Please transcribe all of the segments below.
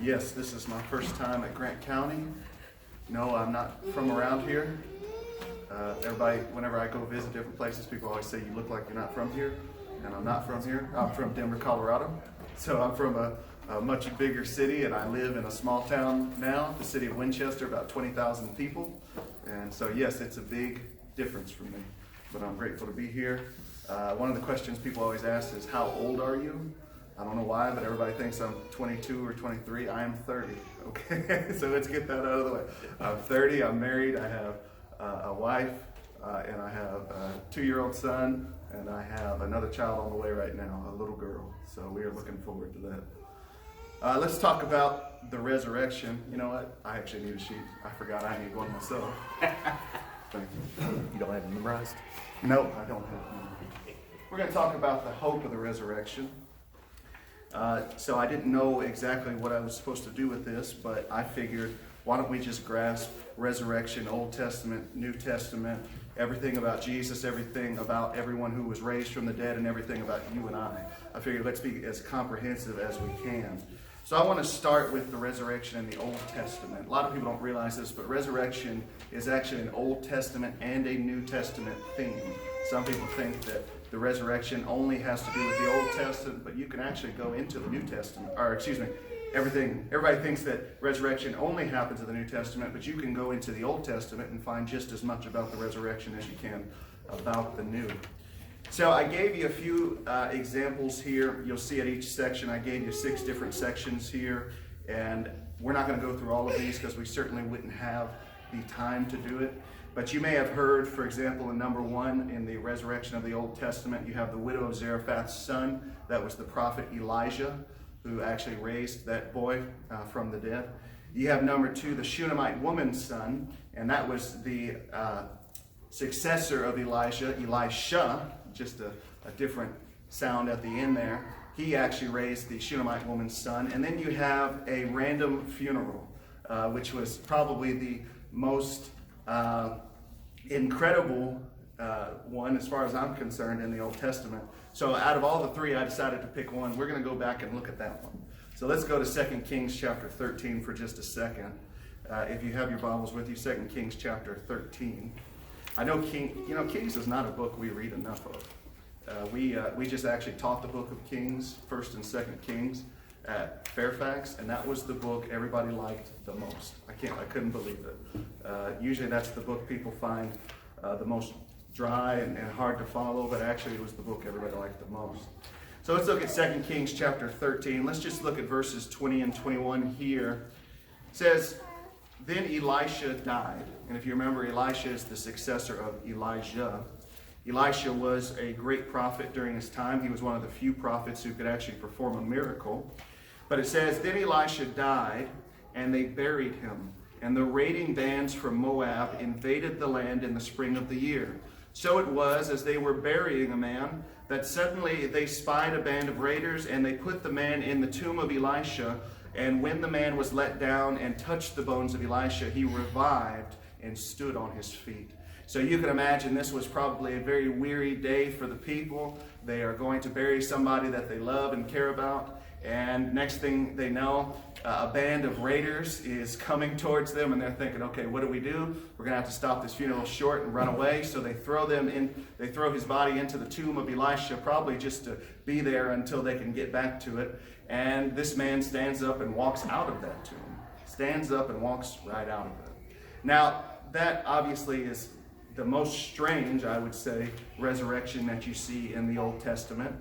Yes, this is my first time at Grant County. No, I'm not from around here. Everybody, whenever I go visit different places, people always say, you look like you're not from here. And I'm not from here. I'm from Denver, Colorado. So I'm from a much bigger city, and I live in a small town now, the city of Winchester, about 20,000 people. And so yes, it's a big difference for me, but I'm grateful to be here. One of the questions people always ask is, how old are you? I don't know why, but everybody thinks I'm 22 or 23. I am 30, okay? So let's get that out of the way. I'm 30, I'm married, I have a wife, and I have a 2-year-old son, and I have another child on the way right now, a little girl. So we are looking forward to that. Let's talk about the resurrection. You know what? I actually need a sheet. I forgot I need one myself. Thank you. You don't have it memorized? No, I don't have one. We're going to talk about the hope of the resurrection. So I didn't know exactly what I was supposed to do with this, but I figured, why don't we just grasp resurrection, Old Testament, New Testament, everything about Jesus, everything about everyone who was raised from the dead, and everything about you and I. I figured let's be as comprehensive as we can. So I want to start with the resurrection in the Old Testament. A lot of people don't realize this, but resurrection is actually an Old Testament and a New Testament theme. Some people think that the resurrection only has to do with the Old Testament, but you can actually go into the New Testament, everybody thinks that resurrection only happens in the New Testament, but you can go into the Old Testament and find just as much about the resurrection as you can about the New. So I gave you a few examples here. You'll see at each section, I gave you 6 different sections here, and we're not going to go through all of these because we certainly wouldn't have the time to do it. But you may have heard, for example, in number 1, in the resurrection of the Old Testament, you have the widow of Zarephath's son. That was the prophet Elijah, who actually raised that boy from the dead. You have number 2, the Shunammite woman's son, and that was the successor of Elijah, Elisha, just a different sound at the end there. He actually raised the Shunammite woman's son. And then you have a random funeral, which was probably the most incredible one as far as I'm concerned in the Old Testament. So out of all the 3, I decided to pick one. We're going to go back and look at that one. So let's go to 2 Kings chapter 13 for just a second. If you have your Bibles with you, 2 Kings chapter 13. I know Kings is not a book we read enough of. We just actually taught the book of Kings, 1st and 2nd Kings, at Fairfax, and that was the book everybody liked the most. I couldn't believe it. Usually that's the book people find the most dry and hard to follow, but actually it was the book everybody liked the most. So let's look at 2 Kings chapter 13. Let's just look at verses 20 and 21 here. It says, then Elisha died. And if you remember, Elisha is the successor of Elijah. Elisha was a great prophet during his time. He was one of the few prophets who could actually perform a miracle. But it says, then Elisha died, and they buried him. And the raiding bands from Moab invaded the land in the spring of the year. So it was, as they were burying a man, that suddenly they spied a band of raiders, and they put the man in the tomb of Elisha. And when the man was let down and touched the bones of Elisha, he revived and stood on his feet. So you can imagine this was probably a very weary day for the people. They are going to bury somebody that they love and care about. And next thing they know, a band of raiders is coming towards them, and they're thinking, okay, what do? We're going to have to stop this funeral short and run away. So they throw his body into the tomb of Elisha, probably just to be there until they can get back to it. And this man stands up and walks out of that tomb. Stands up and walks right out of it. Now, that obviously is the most strange, I would say, resurrection that you see in the Old Testament.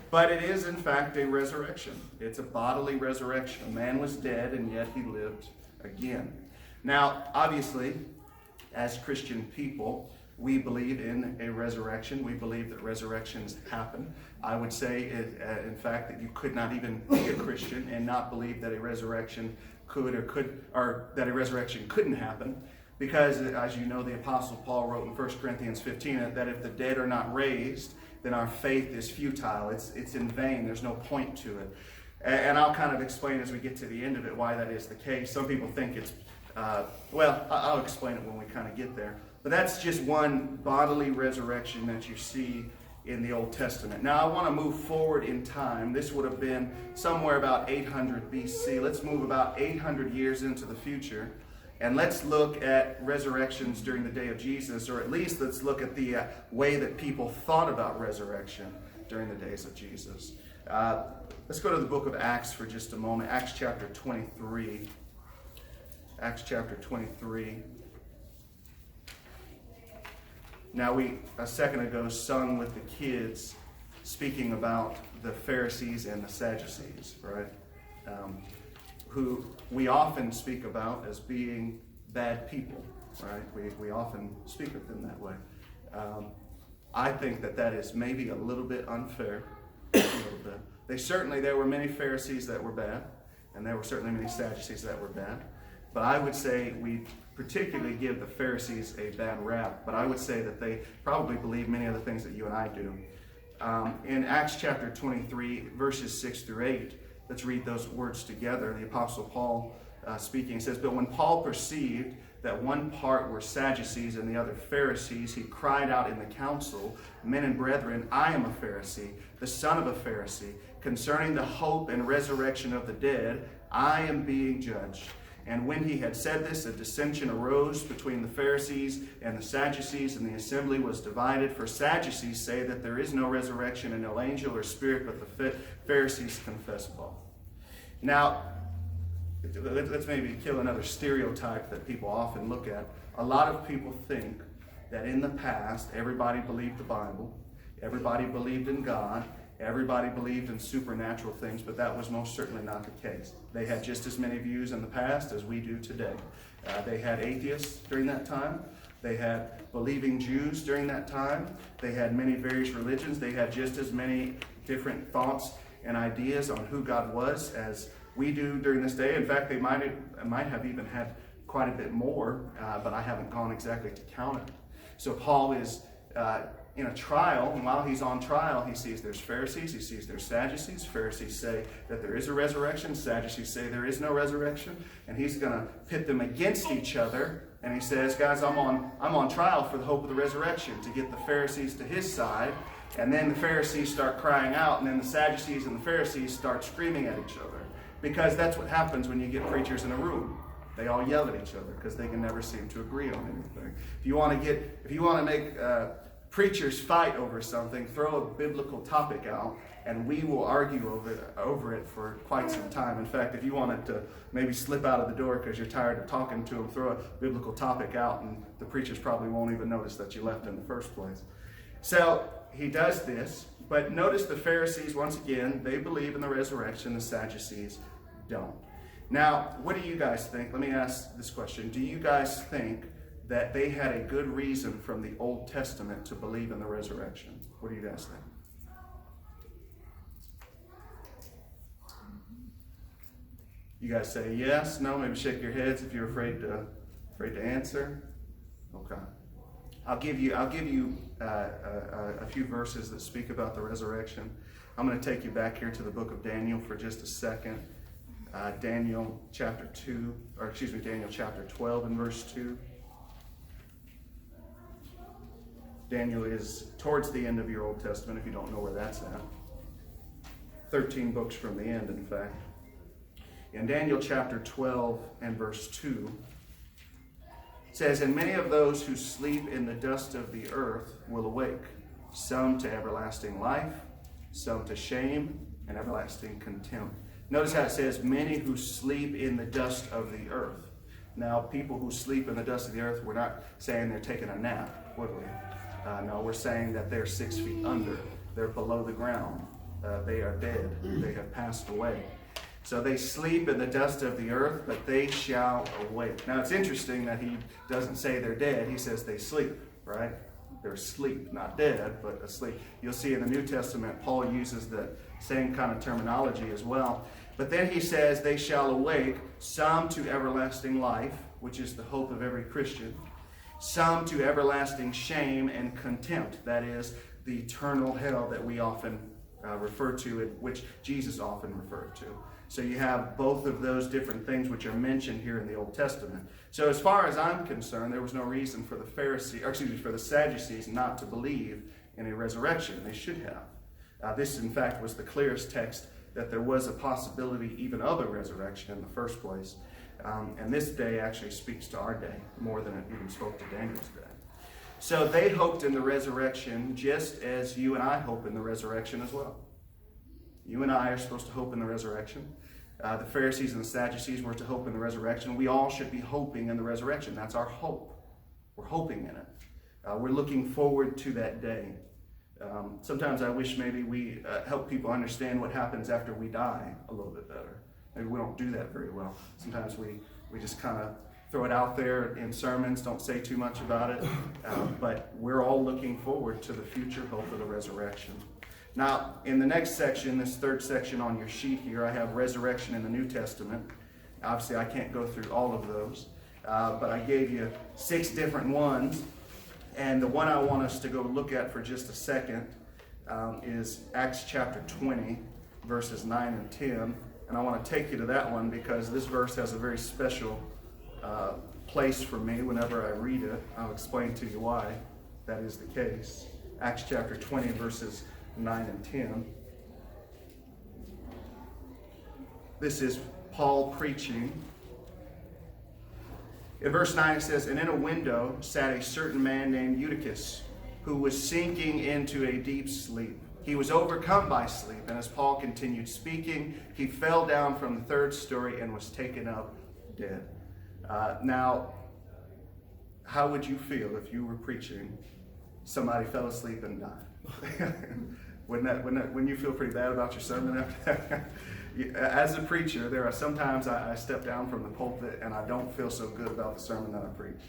But it is, in fact, a resurrection. It's a bodily resurrection. A man was dead, and yet he lived again. Now, obviously, as Christian people, we believe in a resurrection. We believe that resurrections happen. I would say, in fact, that you could not even be a Christian and not believe that a resurrection that a resurrection couldn't happen. Because, as you know, the Apostle Paul wrote in 1 Corinthians 15 that if the dead are not raised, then our faith is futile. It's in vain. There's no point to it. And I'll kind of explain as we get to the end of it why that is the case. Some people think it's, I'll explain it when we kind of get there. But that's just one bodily resurrection that you see in the Old Testament. Now I want to move forward in time. This would have been somewhere about 800 BC. Let's move about 800 years into the future, and let's look at resurrections during the day of Jesus, or at least let's look at the way that people thought about resurrection during the days of Jesus. Let's go to the book of Acts for just a moment. Acts chapter 23. Acts chapter 23. Now we, a second ago, sung with the kids speaking about the Pharisees and the Sadducees, right? Who we often speak about as being bad people, right? We often speak of them that way. I think that is maybe a little bit unfair, a little bit. There were many Pharisees that were bad, and there were certainly many Sadducees that were bad. But I would say we particularly give the Pharisees a bad rap, but I would say that they probably believe many of the things that you and I do. In Acts chapter 23, verses 6 through 8, let's read those words together. The Apostle Paul speaking says, "But when Paul perceived that one part were Sadducees and the other Pharisees, he cried out in the council, 'Men and brethren, I am a Pharisee, the son of a Pharisee. Concerning the hope and resurrection of the dead, I am being judged.' And when he had said this, a dissension arose between the Pharisees and the Sadducees, and the assembly was divided. For Sadducees say that there is no resurrection and no angel or spirit, but the Pharisees confess both." Now, let's maybe kill another stereotype that people often look at. A lot of people think that in the past, everybody believed the Bible, everybody believed in God, everybody believed in supernatural things, but that was most certainly not the case. They had just as many views in the past as we do today. They had atheists during that time. They had believing Jews during that time. They had many various religions. They had just as many different thoughts and ideas on who God was as we do during this day. In fact, they might have even had quite a bit more, but I haven't gone exactly to count it. So Paul is in a trial, and while he's on trial, he sees there's Pharisees, he sees there's Sadducees. Pharisees say that there is a resurrection, Sadducees say there is no resurrection, and he's going to pit them against each other. And he says, "Guys, I'm on trial for the hope of the resurrection," to get the Pharisees to his side. And then the Pharisees start crying out, and then the Sadducees and the Pharisees start screaming at each other, because that's what happens when you get preachers in a room. They all yell at each other because they can never seem to agree on anything. If you want to make preachers fight over something, throw a biblical topic out, and we will argue over it for quite some time. In fact, if you wanted to maybe slip out of the door because you're tired of talking to them, throw a biblical topic out, and the preachers probably won't even notice that you left in the first place. So he does this, but notice the Pharisees, once again, they believe in the resurrection. The Sadducees don't. Now, what do you guys think? Let me ask this question. Do you guys think that they had a good reason from the Old Testament to believe in the resurrection? What do you guys think? You guys say yes, no, maybe shake your heads if you're afraid to answer. Okay. I'll give you a few verses that speak about the resurrection. I'm going to take you back here to the book of Daniel for just a second. Daniel chapter 12 and verse 2. Daniel is towards the end of your Old Testament, if you don't know where that's at. 13 books from the end, in fact. In Daniel chapter 12 and verse 2, it says, "And many of those who sleep in the dust of the earth will awake, some to everlasting life, some to shame and everlasting contempt." Notice how it says, "many who sleep in the dust of the earth." Now, people who sleep in the dust of the earth, we're not saying they're taking a nap, would we? No, we're saying that they're 6 feet under. They're below the ground. They are dead. They have passed away. So they sleep in the dust of the earth, but they shall awake. Now, it's interesting that he doesn't say they're dead. He says they sleep, right? They're asleep, not dead, but asleep. You'll see in the New Testament, Paul uses the same kind of terminology as well. But then he says they shall awake, some to everlasting life, which is the hope of every Christian, some to everlasting shame and contempt, that is, the eternal hell that we often refer to, which Jesus often referred to. So you have both of those different things which are mentioned here in the Old Testament. So as far as I'm concerned, there was no reason for the Sadducees not to believe in a resurrection. They should have. This, in fact, was the clearest text that there was a possibility even of a resurrection in the first place. And this day actually speaks to our day more than it even spoke to Daniel's day. So they hoped in the resurrection just as you and I hope in the resurrection as well. You and I are supposed to hope in the resurrection. The Pharisees and the Sadducees were to hope in the resurrection. We all should be hoping in the resurrection. That's our hope. We're hoping in it. We're looking forward to that day. Sometimes I wish maybe we help people understand what happens after we die a little bit better. Maybe we don't do that very well. Sometimes we just kind of throw it out there in sermons, don't say too much about it. But we're all looking forward to the future hope of the resurrection. Now, in the next section, this third section on your sheet here, I have resurrection in the New Testament. Obviously, I can't go through all of those, but I gave you 6 different ones. And the one I want us to go look at for just a second is Acts chapter 20, verses 9 and 10. And I want to take you to that one because this verse has a very special place for me whenever I read it. I'll explain to you why that is the case. Acts chapter 20, verses 9 and 10. This is Paul preaching. In verse 9 it says, "And in a window sat a certain man named Eutychus, who was sinking into a deep sleep. He was overcome by sleep, and as Paul continued speaking, he fell down from the 3rd story and was taken up dead." Now, how would you feel if you were preaching, somebody fell asleep and died? Wouldn't you feel pretty bad about your sermon after that? As a preacher, there are sometimes I step down from the pulpit and I don't feel so good about the sermon that I preach.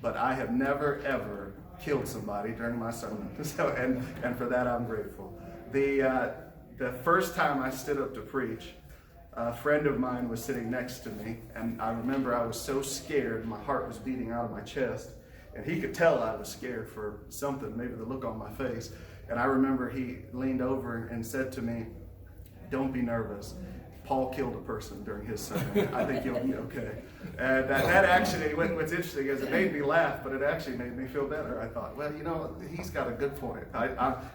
But I have never, ever killed somebody during my sermon. So, and for that, I'm grateful. The first time I stood up to preach, a friend of mine was sitting next to me, and I remember I was so scared, my heart was beating out of my chest, and he could tell I was scared for something, maybe the look on my face. And I remember he leaned over and said to me, "Don't be nervous. Paul killed a person during his sermon. I think you'll be okay." And that actually, what's interesting is it made me laugh, but it actually made me feel better. I thought, well, he's got a good point.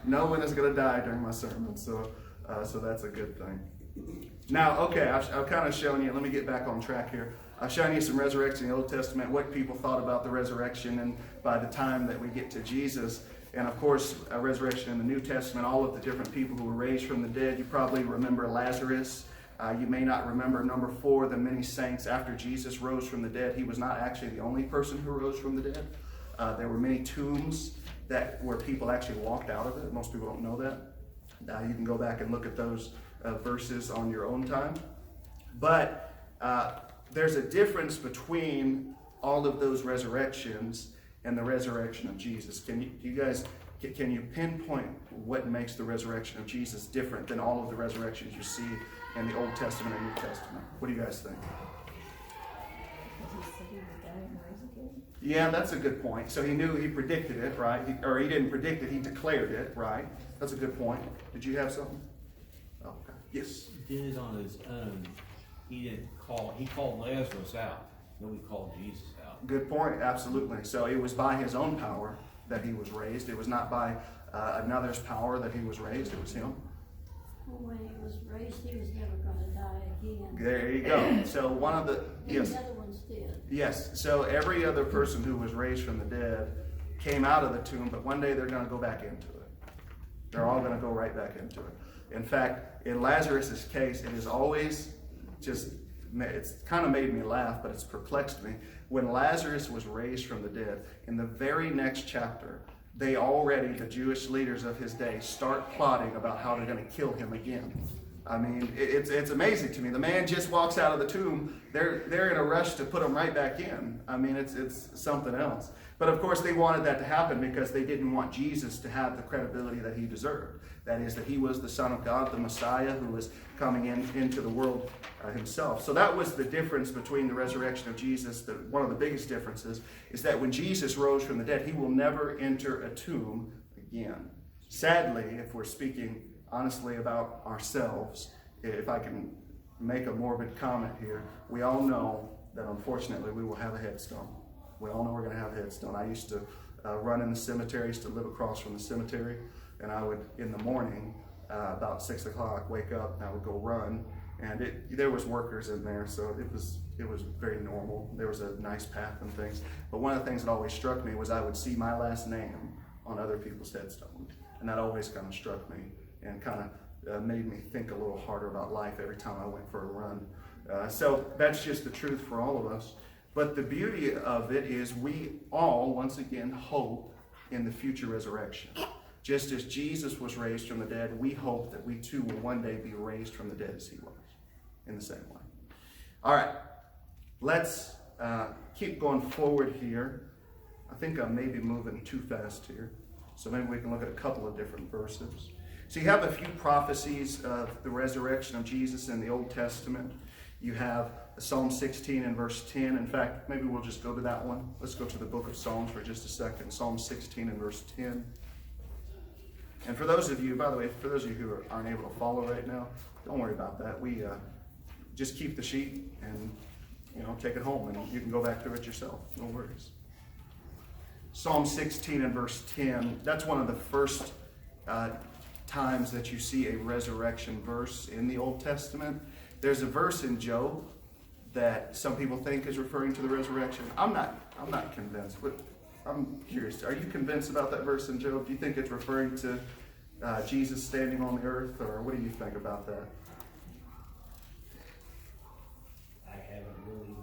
No one is going to die during my sermon, so that's a good thing. Now, okay, I've kind of shown you, let me get back on track here. I've shown you some resurrection in the Old Testament, what people thought about the resurrection, and by the time that we get to Jesus, and of course, a resurrection in the New Testament, all of the different people who were raised from the dead. You probably remember Lazarus. You may not remember number 4, the many saints after Jesus rose from the dead. He was not actually the only person who rose from the dead. There were many tombs where people actually walked out of it. Most people don't know that. You can go back and look at those verses on your own time. But there's a difference between all of those resurrections and the resurrection of Jesus. Can you pinpoint what makes the resurrection of Jesus different than all of the resurrections you see in the Old Testament and New Testament? What do you guys think? Yeah, that's a good point. So he predicted it, right? He didn't predict it, he declared it, right? That's a good point. Did you have something? Oh, okay. Yes. He did it on his own. He called Lazarus out. Nobody called Jesus out. Good point, absolutely. So it was by his own power that he was raised. It was not by another's power that he was raised. It was him. Well, when he was raised, he was never going to die again. There you go. So one of the... Yes. The other ones did. Yes. So every other person who was raised from the dead came out of the tomb, but one day they're going to go back into it. They're all going to go right back into it. In fact, in Lazarus' case, it is always just... It's kind of made me laugh, but it's perplexed me. When Lazarus was raised from the dead, in the very next chapter, the Jewish leaders of his day, start plotting about how they're going to kill him again. I mean, it's amazing to me. The man just walks out of the tomb. They're in a rush to put him right back in. I mean, it's something else. But of course, they wanted that to happen because they didn't want Jesus to have the credibility that he deserved. That is, that he was the Son of God, the Messiah, who was coming into the world himself. So that was the difference between the resurrection of Jesus. One of the biggest differences is that when Jesus rose from the dead, he will never enter a tomb again. Sadly, if we're speaking honestly about ourselves, if I can make a morbid comment here, we all know that unfortunately we will have a headstone. We all know we're going to have a headstone. I used to run in the cemetery. I used to live across from the cemetery, and I would, in the morning, about 6 o'clock, wake up and I would go run. And there was workers in there, so it was very normal. There was a nice path and things. But one of the things that always struck me was I would see my last name on other people's headstones, and that always kind of struck me and kind of made me think a little harder about life every time I went for a run. So that's just the truth for all of us. But the beauty of it is we all, once again, hope in the future resurrection. Just as Jesus was raised from the dead, we hope that we too will one day be raised from the dead as he was, in the same way. All right, let's keep going forward here. I think I'm maybe moving too fast here, so maybe we can look at a couple of different verses. So you have a few prophecies of the resurrection of Jesus in the Old Testament. You have Psalm 16 and verse 10. In fact, maybe we'll just go to that one. Let's go to the book of Psalms for just a second. Psalm 16 and verse 10. And for those of you, by the way, for those of you who aren't able to follow right now, don't worry about that. We just keep the sheet and take it home, and you can go back through it yourself. No worries. Psalm 16 and verse 10. That's one of the first times that you see a resurrection verse in the Old Testament. There's a verse in Job that some people think is referring to the resurrection. I'm not convinced, but I'm curious. Are you convinced about that verse in Job? Do you think it's referring to Jesus standing on the earth, or what do you think about that? I haven't really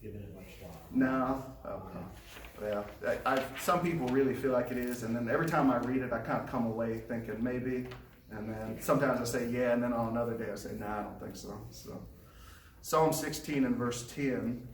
given it much thought. No? Okay. Yeah. Some people really feel like it is, and then every time I read it, I kind of come away thinking maybe, and then sometimes I say yeah, and then on another day I say, nah, I don't think so. So, Psalm 16 and verse 10,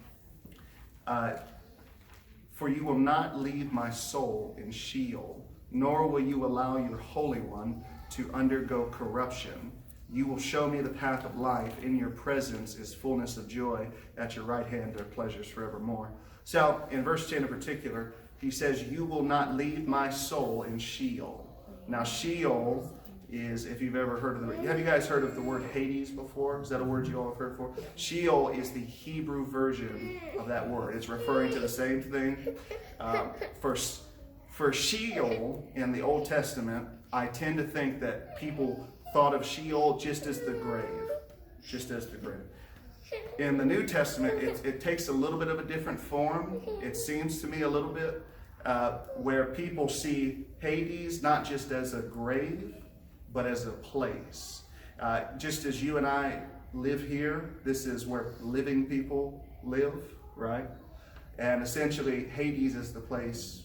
for you will not leave my soul in Sheol, nor will you allow your Holy One to undergo corruption. You will show me the path of life. In your presence is fullness of joy. At your right hand are pleasures forevermore. So in verse 10 in particular, he says, you will not leave my soul in Sheol. Now Sheol is, if you've ever heard of have you guys heard of the word Hades before? Is that a word you all have heard before? Sheol is the Hebrew version of that word. It's referring to the same thing. For Sheol in the Old Testament, I tend to think that people thought of Sheol just as the grave. Just as the grave. In the New Testament, it takes a little bit of a different form. It seems to me a little bit where people see Hades not just as a grave, but as a place. Just as you and I live here, this is where living people live, right? And essentially, Hades is the place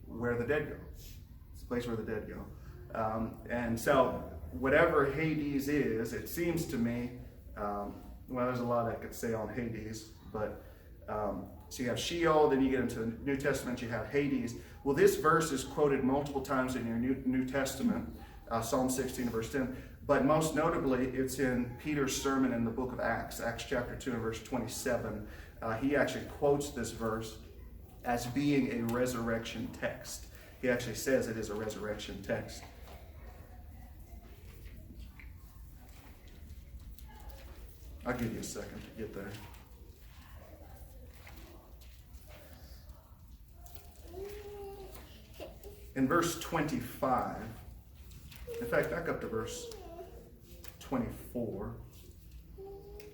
where the dead go. It's the place where the dead go. And so, whatever Hades is, it seems to me, well, there's a lot I could say on Hades, but so you have Sheol, then you get into the New Testament, you have Hades. Well, this verse is quoted multiple times in your New Testament, Psalm 16, verse 10, but most notably, it's in Peter's sermon in the book of Acts, Acts chapter 2 and verse 27. He actually quotes this verse as being a resurrection text. He actually says it is a resurrection text. I'll give you a second to get there. In verse 25, in fact, back up to verse 24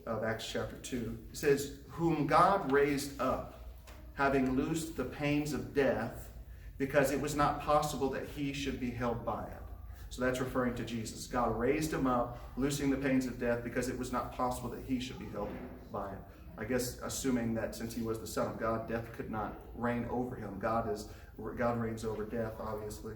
of Acts chapter 2. It says, whom God raised up, having loosed the pains of death, because it was not possible that he should be held by it. So that's referring to Jesus. God raised him up, loosing the pains of death, because it was not possible that he should be held by it. I guess assuming that since he was the Son of God, death could not reign over him. God reigns over death, obviously.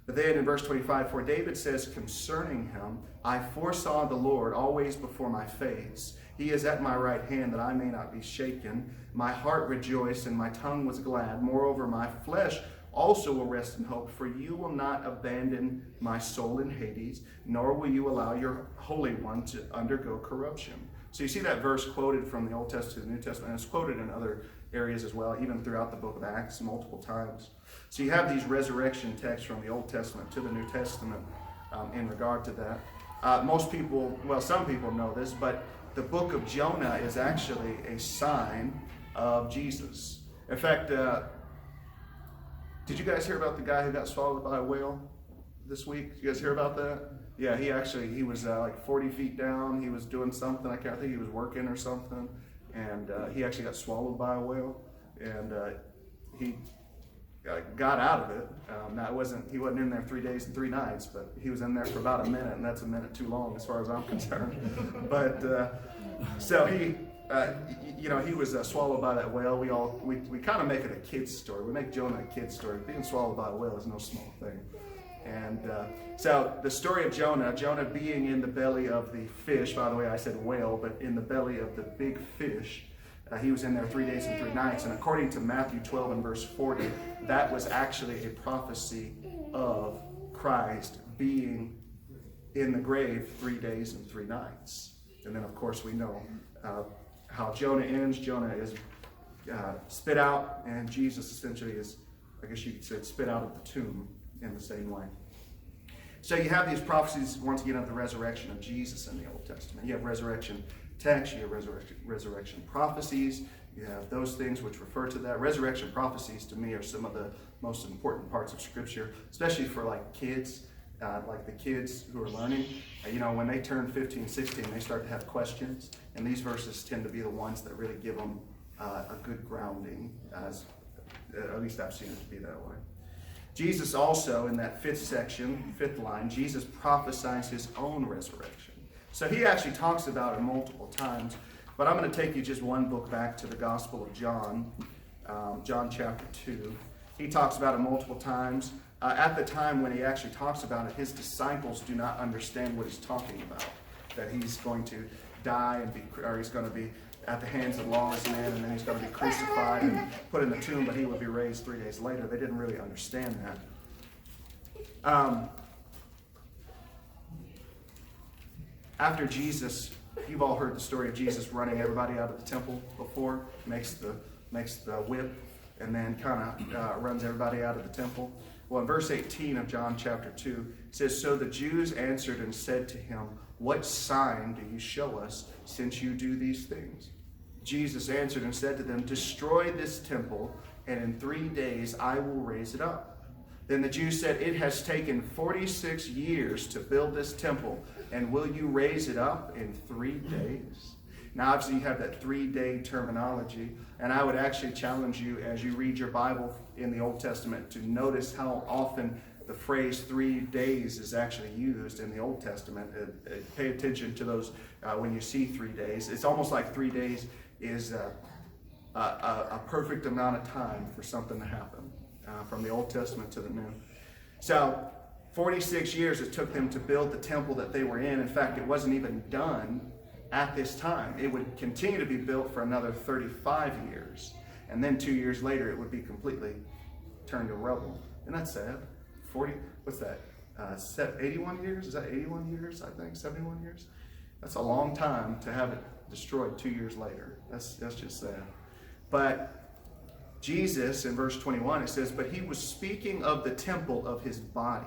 But then in verse 25, for David says concerning him, I foresaw the Lord always before my face. He is at my right hand that I may not be shaken. My heart rejoiced and my tongue was glad. Moreover, my flesh also will rest in hope, for you will not abandon my soul in Hades, nor will you allow your Holy One to undergo corruption. So you see that verse quoted from the Old Testament to the New Testament, and it's quoted in other areas as well, even throughout the book of Acts multiple times. So you have these resurrection texts from the Old Testament to the New Testament in regard to that. Most people, well, some people know this, but the book of Jonah is actually a sign of Jesus. In fact, Did you guys hear about the guy who got swallowed by a whale this week? Did you guys hear about that? Yeah, he was like 40 feet down. He was doing something. I can't think he was working or something. And he actually got swallowed by a whale. And he got out of it. He wasn't in there 3 days and 3 nights, but he was in there for about a minute, and that's a minute too long as far as I'm concerned. But so he was swallowed by that whale. We kind of make it a kid's story. We make Jonah a kid's story. Being swallowed by a whale is no small thing. And so the story of Jonah being in the belly of the fish. By the way, I said whale, but in the belly of the big fish. He was in there 3 days and 3 nights. And according to Matthew 12 and verse 40, that was actually a prophecy of Christ being in the grave 3 days and 3 nights. And then, of course, we know how Jonah ends. Jonah is spit out, and Jesus essentially is, I guess you could say, spit out of the tomb in the same way. So you have these prophecies, once again, of the resurrection of Jesus in the Old Testament. You have resurrection texts, you have resurrection prophecies, you have those things which refer to that. Resurrection prophecies, to me, are some of the most important parts of Scripture, especially for like kids, like the kids who are learning. When they turn 15, 16, they start to have questions, and these verses tend to be the ones that really give them a good grounding, at least I've seen it to be that way. Jesus also, in that 5th line, Jesus prophesies his own resurrection. So he actually talks about it multiple times, but I'm going to take you just one book back to the Gospel of John, John chapter 2. He talks about it multiple times. At the time when he actually talks about it, his disciples do not understand what he's talking about, that he's going to die or he's going to be at the hands of lawless men, and then he's going to be crucified and put in the tomb, but he will be raised 3 days later. They didn't really understand that. After Jesus, you've all heard the story of Jesus running everybody out of the temple before, makes the whip, and then kind of runs everybody out of the temple. Well, in verse 18 of John chapter 2, it says, "So the Jews answered and said to him, 'What sign do you show us since you do these things?' Jesus answered and said to them, 'Destroy this temple, and in 3 days I will raise it up.' Then the Jews said, 'It has taken 46 years to build this temple, and will you raise it up in 3 days?'" Now, obviously, you have that 3-day terminology, and I would actually challenge you as you read your Bible in the Old Testament to notice how often the phrase 3 days is actually used in the Old Testament. Pay attention to those when you see 3 days. It's almost like 3 days is a perfect amount of time for something to happen, from the Old Testament to the New. So 46 years it took them to build the temple that they were in. In fact, it wasn't even done at this time. It would continue to be built for another 35 years. And then 2 years later, it would be completely turned to rubble. Isn't that sad? 81 years? Is that 81 years, I think? 71 years? That's a long time to have it destroyed 2 years later. That's just sad. But Jesus, in verse 21, it says, "But he was speaking of the temple of his body."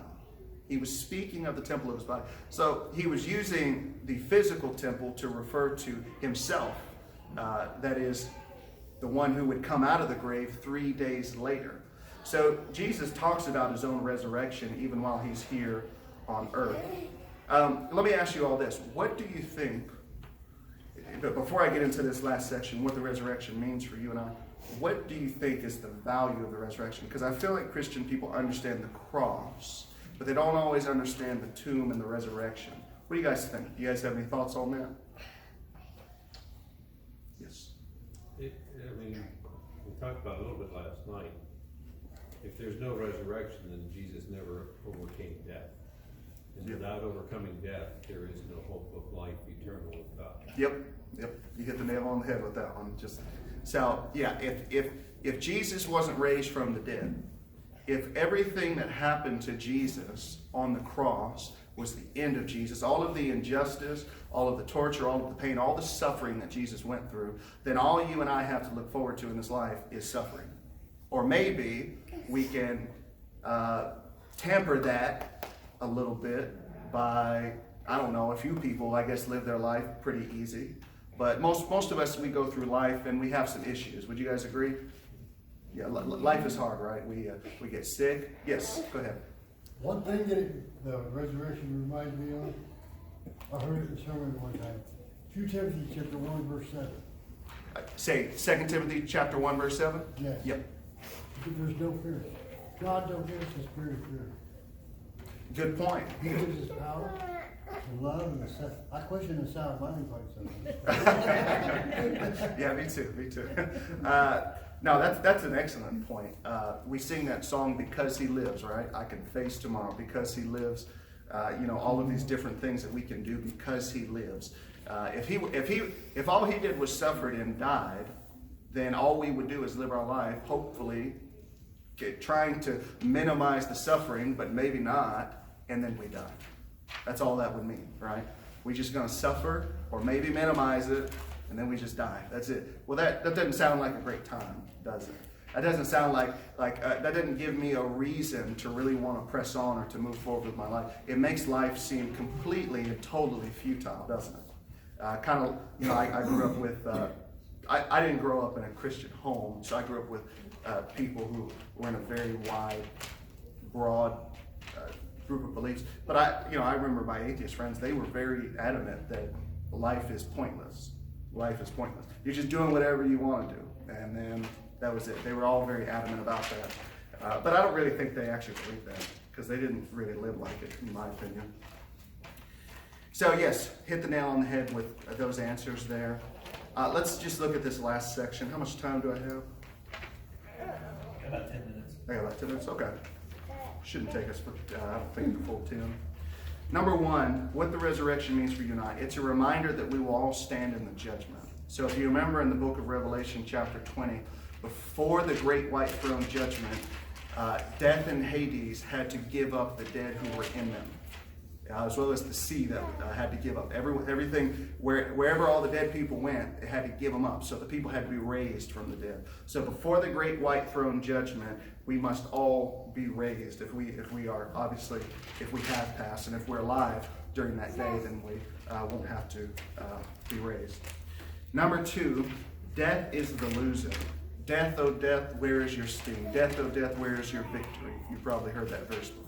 He was speaking of the temple of his body. So he was using the physical temple to refer to himself. That is, the one who would come out of the grave 3 days later. So Jesus talks about his own resurrection even while he's here on earth. Let me ask you all this. What do you think, but before I get into this last section, what the resurrection means for you and I, what do you think is the value of the resurrection? Because I feel like Christian people understand the cross, but they don't always understand the tomb and the resurrection. What do you guys think? Do you guys have any thoughts on that? Yes. We talked about it a little bit last night. If there's no resurrection, then Jesus never overcame death. And without overcoming death, there is no hope of life eternal with God. Yep. You hit the nail on the head with that one. If Jesus wasn't raised from the dead, if everything that happened to Jesus on the cross was the end of Jesus, all of the injustice, all of the torture, all of the pain, all the suffering that Jesus went through, then all you and I have to look forward to in this life is suffering. Or maybe we can tamper that a little bit by, I don't know, a few people, I guess, live their life pretty easy. But most of us, we go through life and we have some issues. Would you guys agree? Yeah, life is hard, right? We get sick. Yes, go ahead. One thing that the resurrection reminds me of, I heard it in sermon one time. 2 Timothy chapter 1 verse 7. Say 2 Timothy chapter 1 verse 7? Yes. Yep. There's no fear. God don't give us a spirit of fear. Good point. He gives us power and love and I question the sound mind quite sometimes. Yeah, me too. Me too. No, that's an excellent point. We sing that song "Because He Lives," right? I can face tomorrow because He lives. All of these different things that we can do because He lives. If all He did was suffered and died, then all we would do is live our life, hopefully, trying to minimize the suffering, but maybe not, and then we die. That's all that would mean, right? We're just going to suffer or maybe minimize it, and then we just die. That's it. Well, that doesn't sound like a great time, does it? That doesn't sound like that doesn't give me a reason to really want to press on or to move forward with my life. It makes life seem completely and totally futile, doesn't it? I grew up with, I didn't grow up in a Christian home, so I grew up with people who were in a very wide, broad group of beliefs. But I remember my atheist friends, they were very adamant that life is pointless. Life is pointless. You're just doing whatever you want to do. And then that was it. They were all very adamant about that. But I don't really think they actually believed that because they didn't really live like it, in my opinion. So yes, hit the nail on the head with those answers there. Let's just look at this last section. How much time do I have? About 10 minutes. I got about 10 minutes? Okay. Shouldn't take us, I don't think, the full 10. Number one, what the resurrection means for you and I. It's a reminder that we will all stand in the judgment. So if you remember in the book of Revelation chapter 20, before the great white throne judgment, death and Hades had to give up the dead who were in them. As well as the sea that had to give up. Everything, wherever all the dead people went, it had to give them up. So the people had to be raised from the dead. So before the great white throne judgment, we must all be raised. If we have passed, and if we're alive during that day, then we won't have to be raised. Number two, death is the loser. Death, oh death, where is your sting? Death, oh death, where is your victory? You've probably heard that verse before.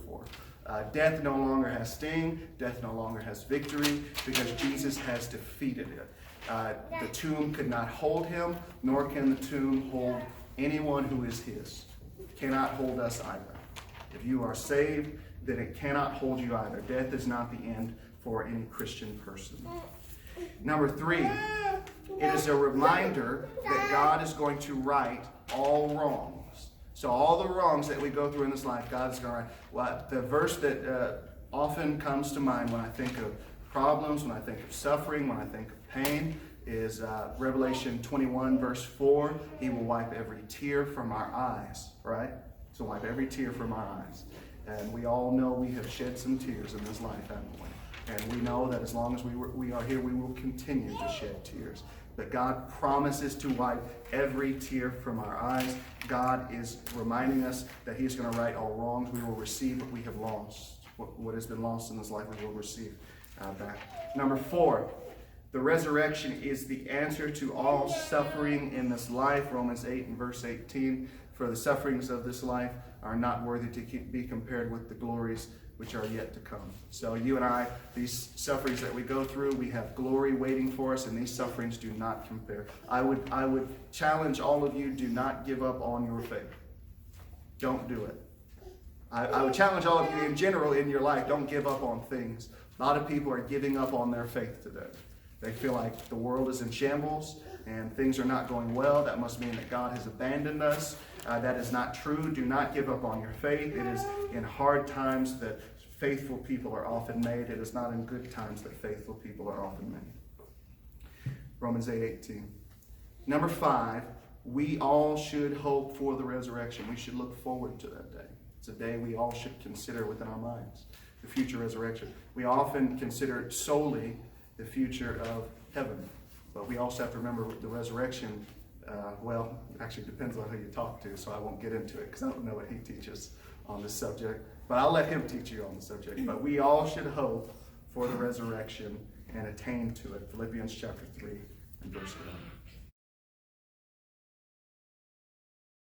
Death no longer has sting. Death no longer has victory because Jesus has defeated it. The tomb could not hold him, nor can the tomb hold anyone who is his. It cannot hold us either. If you are saved, then it cannot hold you either. Death is not the end for any Christian person. Number three, it is a reminder that God is going to right all wrongs. So all the wrongs that we go through in this life, God is going to right. Well, the verse that often comes to mind when I think of problems, when I think of suffering, when I think of pain, is Revelation 21, verse 4. He will wipe every tear from our eyes, right? So wipe every tear from our eyes. And we all know we have shed some tears in this life, haven't we? And we know that as long as we are here, we will continue to shed tears. But God promises to wipe every tear from our eyes. God is reminding us that He is going to right all wrongs. We will receive what we have lost. What has been lost in this life, we will receive back. Number four, the resurrection is the answer to all suffering in this life. Romans 8 and verse 18. For the sufferings of this life are not worthy to be compared with the glories which are yet to come. So you and I, these sufferings that we go through, we have glory waiting for us, and these sufferings do not compare. I would challenge all of you, do not give up on your faith. Don't do it. I would challenge all of you in general in your life, don't give up on things. A lot of people are giving up on their faith today. They feel like the world is in shambles and things are not going well. That must mean that God has abandoned us. That is not true. Do not give up on your faith. It is in hard times that faithful people are often made. It is not in good times that faithful people are often made. Romans 8:18. Number 5, we all should hope for the resurrection. We should look forward to that day. It's a day we all should consider within our minds, the future resurrection. We often consider solely the future of heaven, but we also have to remember the resurrection. Well, actually depends on who you talk to, so I won't get into it because I don't know what he teaches on this subject, but I'll let him teach you on the subject. But we all should hope for the resurrection and attain to it. Philippians chapter 3 and verse 11.